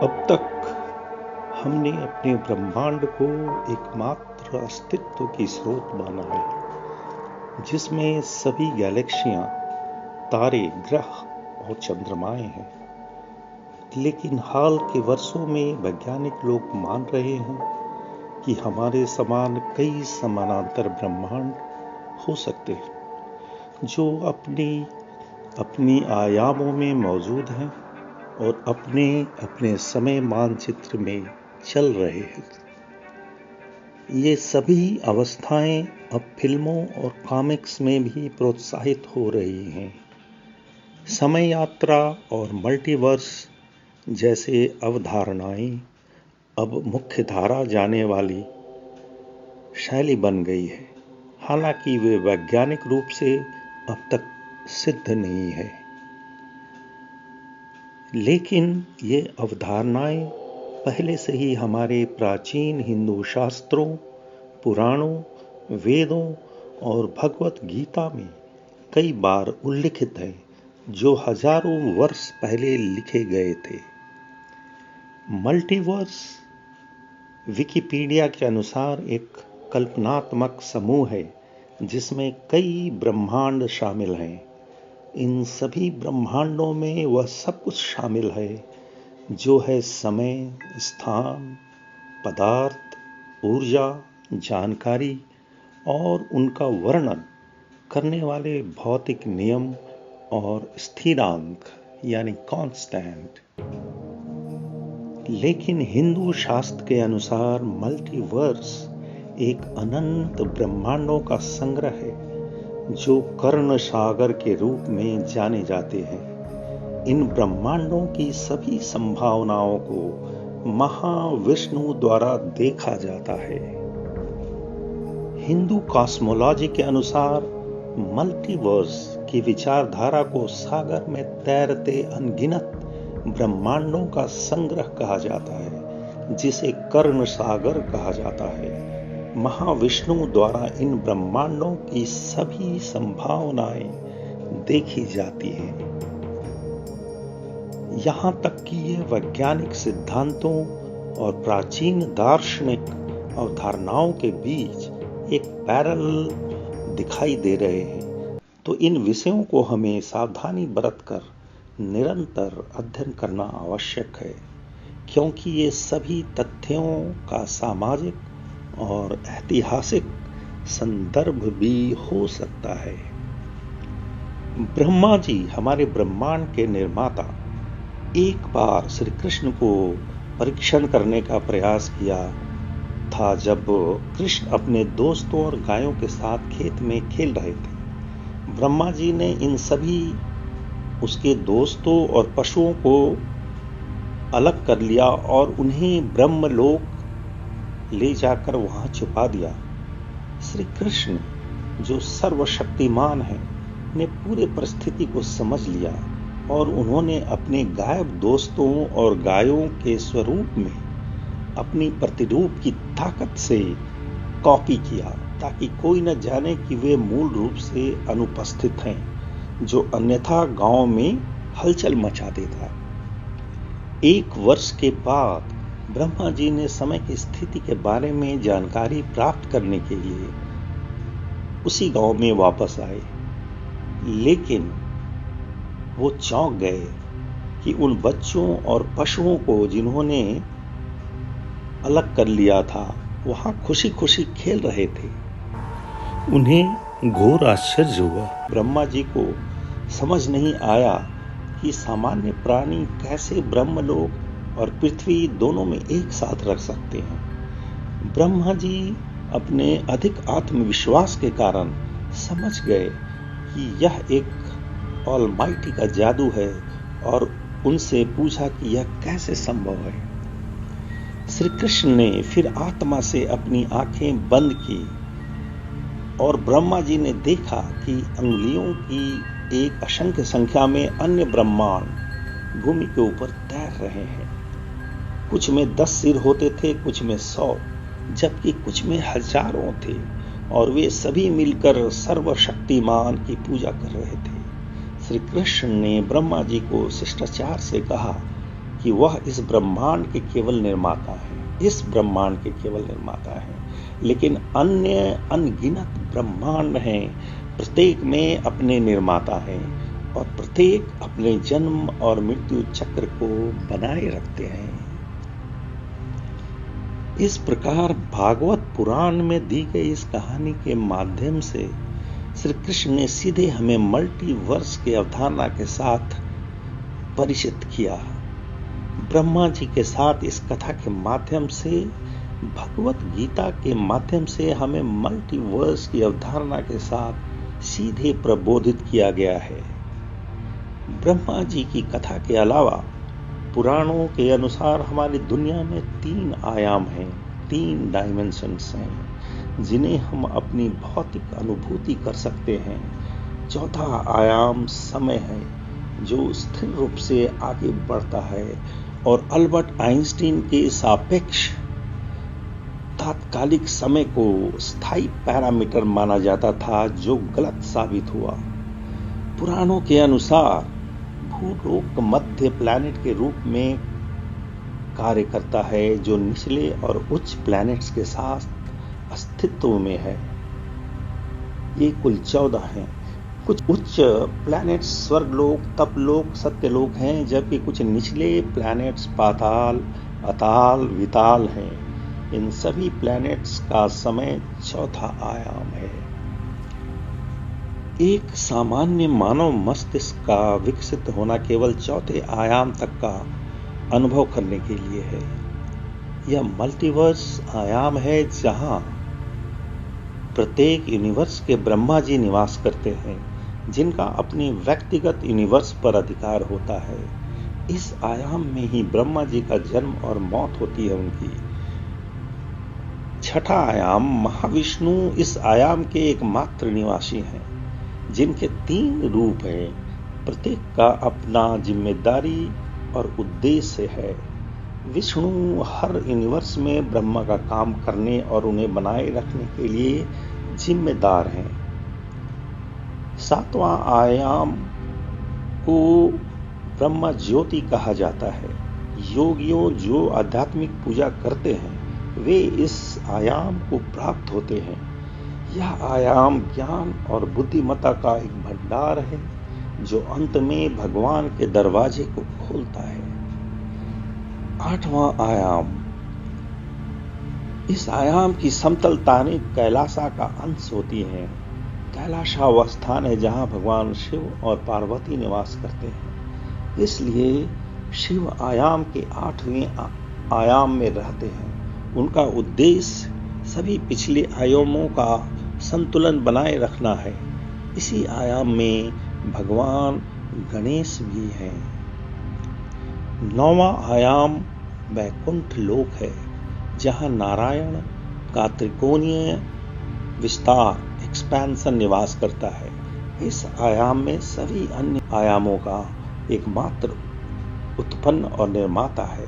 अब तक हमने अपने ब्रह्मांड को एकमात्र अस्तित्व की स्रोत माना है, जिसमें सभी गैलेक्सियां, तारे, ग्रह और चंद्रमाएं हैं। लेकिन हाल के वर्षों में वैज्ञानिक लोग मान रहे हैं कि हमारे समान कई समानांतर ब्रह्मांड हो सकते हैं, जो अपनी आयामों में मौजूद हैं और अपने अपने समय मानचित्र में चल रहे हैं। ये सभी अवस्थाएं अब फिल्मों और कॉमिक्स में भी प्रोत्साहित हो रही हैं। समय यात्रा और मल्टीवर्स जैसे अवधारणाएं अब मुख्य धारा जाने वाली शैली बन गई है, हालांकि वे वैज्ञानिक रूप से अब तक सिद्ध नहीं है। लेकिन ये अवधारणाएं पहले से ही हमारे प्राचीन हिंदू शास्त्रों, पुराणों, वेदों और भगवत गीता में कई बार उल्लिखित हैं, जो हजारों वर्ष पहले लिखे गए थे। मल्टीवर्स विकिपीडिया के अनुसार एक कल्पनात्मक समूह है जिसमें कई ब्रह्मांड शामिल हैं। इन सभी ब्रह्मांडों में वह सब कुछ शामिल है जो है समय, स्थान, पदार्थ, ऊर्जा, जानकारी और उनका वर्णन करने वाले भौतिक नियम और स्थिरांक यानी कांस्टेंट। लेकिन हिंदू शास्त्र के अनुसार मल्टीवर्स एक अनंत ब्रह्मांडों का संग्रह है जो कर्ण सागर के रूप में जाने जाते हैं। इन ब्रह्मांडों की सभी संभावनाओं को महाविष्णु द्वारा देखा जाता है। हिंदू कॉस्मोलॉजी के अनुसार मल्टीवर्स की विचारधारा को सागर में तैरते अनगिनत ब्रह्मांडों का संग्रह कहा जाता है, जिसे कर्ण सागर कहा जाता है। महाविष्णु द्वारा इन ब्रह्मांडों की सभी संभावनाएं देखी जाती हैं। यहाँ तक कि ये वैज्ञानिक सिद्धांतों और प्राचीन दार्शनिक अवधारणाओं के बीच एक पैरेलल दिखाई दे रहे हैं। तो इन विषयों को हमें सावधानी बरतकर निरंतर अध्ययन करना आवश्यक है, क्योंकि ये सभी तथ्यों का सामाजिक और ऐतिहासिक संदर्भ भी हो सकता है। ब्रह्मा जी, हमारे ब्रह्मांड के निर्माता, एक बार श्री कृष्ण को परीक्षण करने का प्रयास किया था जब कृष्ण अपने दोस्तों और गायों के साथ खेत में खेल रहे थे। ब्रह्मा जी ने इन सभी उसके दोस्तों और पशुओं को अलग कर लिया और उन्हें ब्रह्मलोक ले जाकर वहां छुपा दिया। श्री कृष्ण, जो सर्वशक्तिमान है, ने पूरे परिस्थिति को समझ लिया और उन्होंने अपने गायब दोस्तों और गायों के स्वरूप में अपनी प्रतिरूप की ताकत से कॉपी किया, ताकि कोई न जाने कि वे मूल रूप से अनुपस्थित हैं, जो अन्यथा गांव में हलचल मचा देता। 1 वर्ष के बाद ब्रह्मा जी ने समय की स्थिति के बारे में जानकारी प्राप्त करने के लिए उसी गांव में वापस आए। लेकिन वो चौंक गए कि उन बच्चों और पशुओं को जिन्होंने अलग कर लिया था, वहां खुशी खुशी खेल रहे थे। उन्हें घोर आश्चर्य हुआ। ब्रह्मा जी को समझ नहीं आया कि सामान्य प्राणी कैसे ब्रह्मलोक और पृथ्वी दोनों में एक साथ रख सकते हैं। ब्रह्मा जी अपने अधिक आत्मविश्वास के कारण समझ गए कि यह एक ऑलमाइटी का जादू है और उनसे पूछा कि यह कैसे संभव है। श्री कृष्ण ने फिर आत्मा से अपनी आंखें बंद की और ब्रह्मा जी ने देखा कि अंगुलियों की एक असंख्य संख्या में अन्य ब्रह्मांड भूमि के ऊपर तैर रहे हैं। कुछ में 10 सिर होते थे, कुछ में 100, जबकि कुछ में हजारों थे, और वे सभी मिलकर सर्वशक्तिमान की पूजा कर रहे थे। श्री कृष्ण ने ब्रह्मा जी को शिष्टाचार से कहा कि वह इस ब्रह्मांड के केवल निर्माता हैं, लेकिन अन्य अनगिनत ब्रह्मांड हैं, प्रत्येक में अपने निर्माता हैं और प्रत्येक अपने जन्म और मृत्यु चक्र को बनाए रखते हैं। इस प्रकार भागवत पुराण में दी गई इस कहानी के माध्यम से श्री कृष्ण ने सीधे हमें मल्टीवर्स की अवधारणा के साथ परिचित किया। ब्रह्मा जी के साथ इस कथा के माध्यम से, भगवत गीता के माध्यम से हमें मल्टीवर्स की अवधारणा के साथ सीधे प्रबोधित किया गया है। ब्रह्मा जी की कथा के अलावा पुराणों के अनुसार हमारी दुनिया में 3 आयाम हैं, 3 डायमेंशंस हैं, जिन्हें हम अपनी भौतिक अनुभूति कर सकते हैं। चौथा आयाम समय है, जो स्थिर रूप से आगे बढ़ता है और अल्बर्ट आइंस्टीन के सापेक्ष तात्कालिक समय को स्थायी पैरामीटर माना जाता था, जो गलत साबित हुआ। पुराणों के अनुसार भूलोक मध्य प्लैनेट के रूप में कार्य करता है, जो निचले और उच्च प्लैनेट्स के साथ अस्तित्व में है। ये कुल 14 हैं। कुछ उच्च प्लैनेट्स स्वर्गलोक, तपलोक, सत्यलोक हैं, जबकि कुछ निचले प्लैनेट्स पाताल, अताल, विताल हैं। इन सभी प्लैनेट्स का समय चौथा आयाम है। एक सामान्य मानव मस्तिष्क का विकसित होना केवल चौथे आयाम तक का अनुभव करने के लिए है। यह मल्टीवर्स आयाम है, जहां प्रत्येक यूनिवर्स के ब्रह्मा जी निवास करते हैं, जिनका अपनी व्यक्तिगत यूनिवर्स पर अधिकार होता है। इस आयाम में ही ब्रह्मा जी का जन्म और मौत होती है उनकी। छठा आयाम महाविष्णु इस आयाम के एकमात्र निवासी हैं, जिनके 3 रूप हैं। प्रत्येक का अपना जिम्मेदारी और उद्देश्य है। विष्णु हर यूनिवर्स में ब्रह्मा का काम करने और उन्हें बनाए रखने के लिए जिम्मेदार हैं। 7वां आयाम को ब्रह्मा ज्योति कहा जाता है। योगियों जो आध्यात्मिक पूजा करते हैं, वे इस आयाम को प्राप्त होते हैं। यह आयाम ज्ञान और बुद्धिमत्ता का एक भंडार है, जो अंत में भगवान के दरवाजे को खोलता है। 8वां आयाम, इस आयाम की समतल तारें कैलासा का अंश होती हैं। कैलाशा वह स्थान है जहां भगवान शिव और पार्वती निवास करते हैं। इसलिए शिव आयाम के 8वें आयाम में रहते हैं। उनका उद्देश्य सभी पिछले आयामों का संतुलन बनाए रखना है। इसी आयाम में भगवान गणेश भी हैं। 9वां आयाम वैकुंठ लोक है, जहां नारायण का त्रिकोणीय विस्तार एक्सपेंशन निवास करता है। इस आयाम में सभी अन्य आयामों का एकमात्र उत्पन्न और निर्माता है।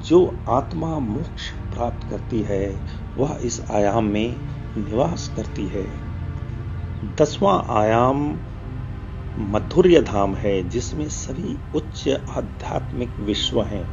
जो आत्मा मोक्ष प्राप्त करती है, वह इस आयाम में निवास करती है। 10वां आयाम मधुर्य धाम है, जिसमें सभी उच्च आध्यात्मिक विश्व हैं।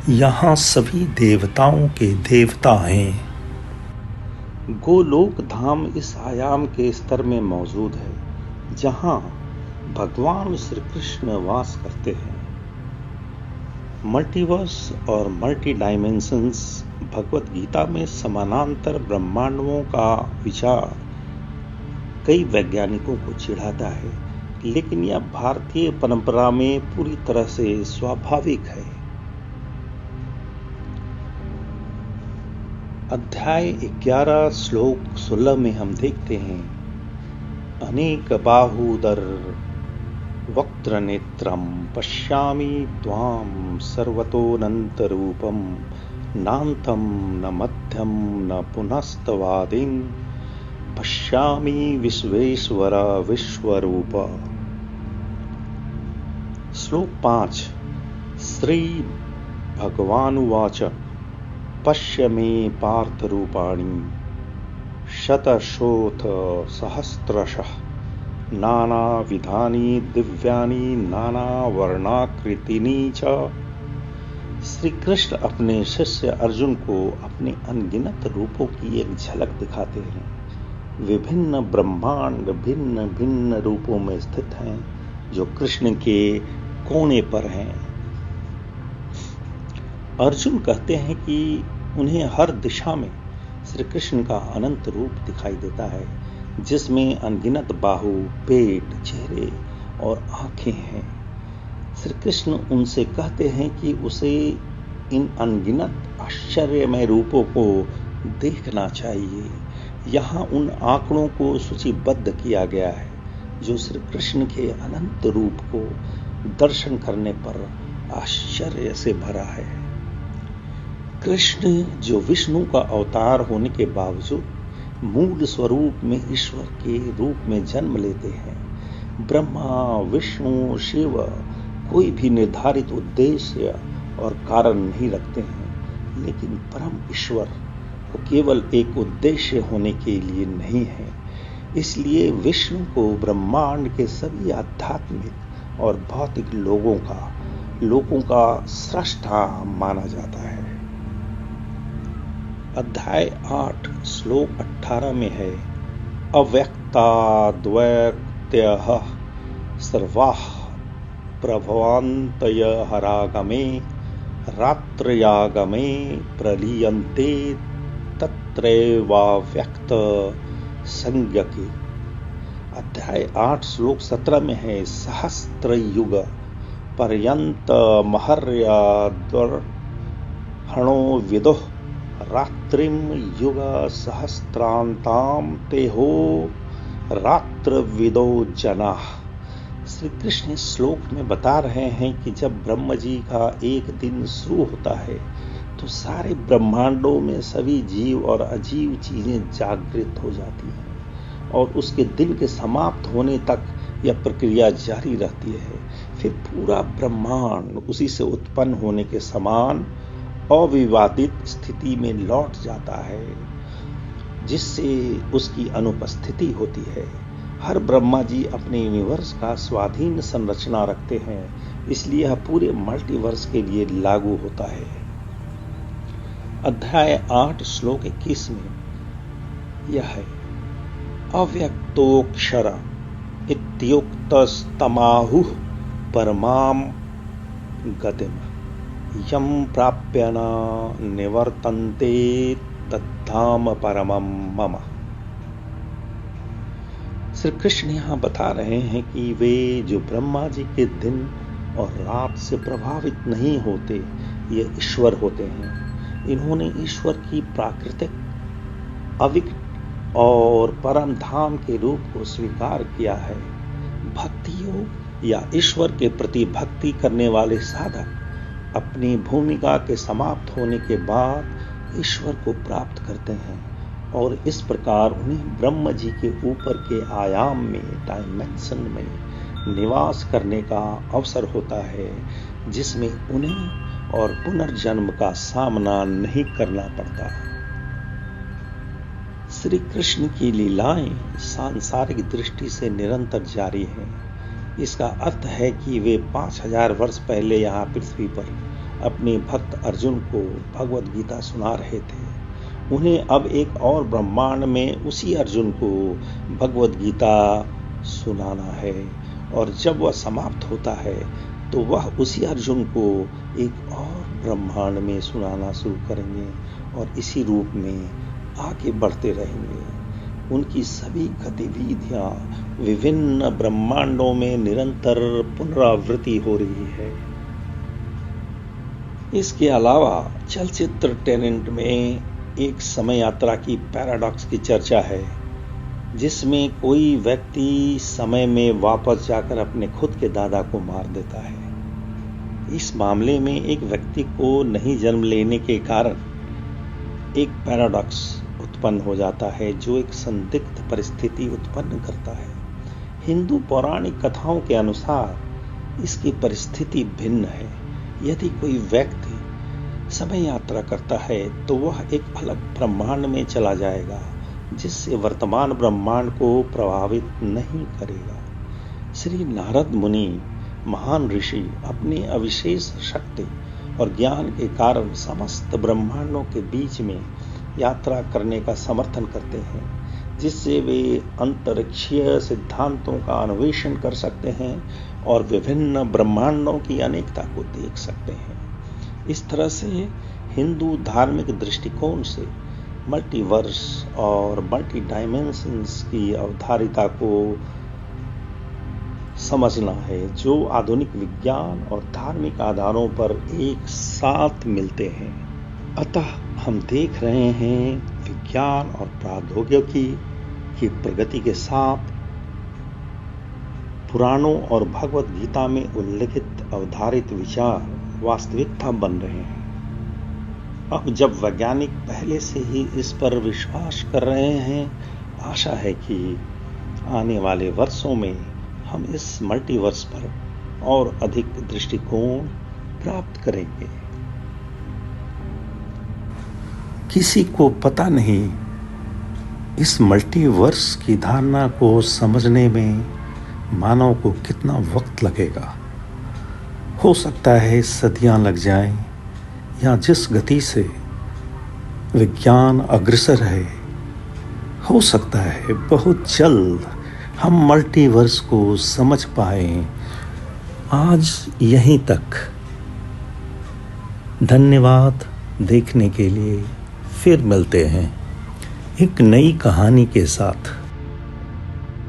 यहाँ सभी देवताओं के देवता हैं। गोलोक धाम इस आयाम के स्तर में मौजूद है, जहाँ भगवान श्री कृष्ण वास करते हैं। मल्टीवर्स और मल्टी डायमेंशंस भगवत गीता में समानांतर ब्रह्मांडों का विचार कई वैज्ञानिकों को चिढ़ाता है, लेकिन यह भारतीय परंपरा में पूरी तरह से स्वाभाविक है। अध्याय 11 श्लोक 16 में हम देखते हैं, अनेक बाहुदर वक्त्र नेत्रम पश्यामि त्वां सर्वतोऽनन्तरूपं नान्तं न मध्यं न पुनस्तवादिं पश्यामि विश्वेश्वर विश्वरूप। श्लोक 5 श्री भगवानुवाच पश्य मे पार्थ रूपाणि शतशोथ सहस्रशः नानाविधानि दिव्यानि नानावर्णाकृतीनि च श्री कृष्ण अपने शिष्य अर्जुन को अपने अनगिनत रूपों की एक झलक दिखाते हैं। विभिन्न ब्रह्मांड भिन्न भिन्न रूपों में स्थित हैं जो कृष्ण के कोने पर हैं। अर्जुन कहते हैं कि उन्हें हर दिशा में श्री कृष्ण का अनंत रूप दिखाई देता है, जिसमें अनगिनत बाहु, पेट, चेहरे और आंखें हैं। श्री कृष्ण उनसे कहते हैं कि उसे इन अनगिनत आश्चर्यमय रूपों को देखना चाहिए। यहाँ उन आंकड़ों को सूचीबद्ध किया गया है जो श्री कृष्ण के अनंत रूप को दर्शन करने पर आश्चर्य से भरा है। कृष्ण जो विष्णु का अवतार होने के बावजूद मूल स्वरूप में ईश्वर के रूप में जन्म लेते हैं। ब्रह्मा, विष्णु, शिव कोई भी निर्धारित उद्देश्य और कारण नहीं रखते हैं, लेकिन परम ईश्वर को केवल एक उद्देश्य होने के लिए नहीं है। इसलिए विष्णु को ब्रह्मांड के सभी आध्यात्मिक और भौतिक लोगों का स्रष्टा माना जाता है। अध्याय 8 श्लोक 18 में है, अव्यक्ताद्वैक्त्यः सर्वाः प्रभवन्तय हरागमे रात्रयागमे प्रलीयन्ते तत्रैवाव्यक्त संज्ञके। अध्याय 8 श्लोक 17 में है, सहस्त्र युग पर्यंत महर्याद्वर्हणो विदुः रात्रिम युग सहस्त्रांताम तेहो रात्र विदो जना। श्री कृष्ण इस श्लोक में बता रहे हैं कि जब ब्रह्म जी का एक दिन शुरू होता है तो सारे ब्रह्मांडों में सभी जीव और अजीव चीजें जागृत हो जाती हैं और उसके दिन के समाप्त होने तक यह प्रक्रिया जारी रहती है। फिर पूरा ब्रह्मांड उसी से उत्पन्न होने के समान अविवादित स्थिति में लौट जाता है, जिससे उसकी अनुपस्थिति होती है। हर ब्रह्मा जी अपने यूनिवर्स का स्वाधीन संरचना रखते हैं, इसलिए यह पूरे मल्टीवर्स के लिए लागू होता है। अध्याय 8 श्लोक 21 में यह है, अव्यक्तोक्षर इत्युक्तस्तमाहुः परमां गतिम् यम प्राप्य न निवर्तन्ते तद्धाम परमं मम। श्री कृष्ण यहाँ बता रहे हैं कि वे जो ब्रह्मा जी के दिन और रात से प्रभावित नहीं होते, ये ईश्वर होते हैं। इन्होंने ईश्वर की प्राकृतिक, अविक्त और परम धाम के रूप को स्वीकार किया है। भक्ति योग या ईश्वर के प्रति भक्ति करने वाले साधक अपनी भूमिका के समाप्त होने के बाद ईश्वर को प्राप्त करते हैं और इस प्रकार उन्हें ब्रह्म जी के ऊपर के आयाम में, डायमेंशन में निवास करने का अवसर होता है, जिसमें उन्हें और पुनर्जन्म का सामना नहीं करना पड़ता। श्री कृष्ण की लीलाएं सांसारिक दृष्टि से निरंतर जारी हैं। इसका अर्थ है कि वे 5000 वर्ष पहले यहाँ पृथ्वी पर अपने भक्त अर्जुन को भगवद गीता सुना रहे थे। उन्हें अब एक और ब्रह्मांड में उसी अर्जुन को भगवद गीता सुनाना है और जब वह समाप्त होता है तो वह उसी अर्जुन को एक और ब्रह्मांड में सुनाना शुरू करेंगे और इसी रूप में आगे बढ़ते रहेंगे। उनकी सभी गतिविधियां विभिन्न ब्रह्मांडों में निरंतर पुनरावृत्ति हो रही है। इसके अलावा चलचित्र टेनेंट में एक समय यात्रा की पैराडॉक्स की चर्चा है, जिसमें कोई व्यक्ति समय में वापस जाकर अपने खुद के दादा को मार देता है। इस मामले में एक व्यक्ति को नहीं जन्म लेने के कारण एक पैराडॉक्स उत्पन्न हो जाता है, जो एक संदिग्ध परिस्थिति उत्पन्न करता है। हिंदू पौराणिक कथाओं के अनुसार इसकी परिस्थिति भिन्न है। यदि कोई व्यक्ति समय यात्रा करता है तो वह एक अलग ब्रह्मांड में चला जाएगा, जिससे वर्तमान ब्रह्मांड को प्रभावित नहीं करेगा। श्री नारद मुनि, महान ऋषि, अपनी अविशेष शक्ति और ज्ञान के कारण समस्त ब्रह्मांडों के बीच में यात्रा करने का समर्थन करते हैं, जिससे वे अंतरिक्षीय सिद्धांतों का अन्वेषण कर सकते हैं और विभिन्न ब्रह्मांडों की अनेकता को देख सकते हैं। इस तरह से हिंदू धार्मिक दृष्टिकोण से मल्टीवर्स और मल्टी डायमेंशंस की अवधारिता को समझना है, जो आधुनिक विज्ञान और धार्मिक आधारों पर एक साथ मिलते हैं। अतः हम देख रहे हैं विज्ञान और प्रौद्योगिकी की प्रगति के साथ पुराणों और भगवत गीता में उल्लिखित अवधारित विचार वास्तविकता बन रहे हैं। अब जब वैज्ञानिक पहले से ही इस पर विश्वास कर रहे हैं, आशा है कि आने वाले वर्षों में हम इस मल्टीवर्स पर और अधिक दृष्टिकोण प्राप्त करेंगे। किसी को पता नहीं इस मल्टीवर्स की धारणा को समझने में मानव को कितना वक्त लगेगा। हो सकता है सदियां लग जाएं, या जिस गति से विज्ञान अग्रसर है, हो सकता है बहुत जल्द हम मल्टीवर्स को समझ पाएं। आज यहीं तक। धन्यवाद देखने के लिए। फिर मिलते हैं एक नई कहानी के साथ।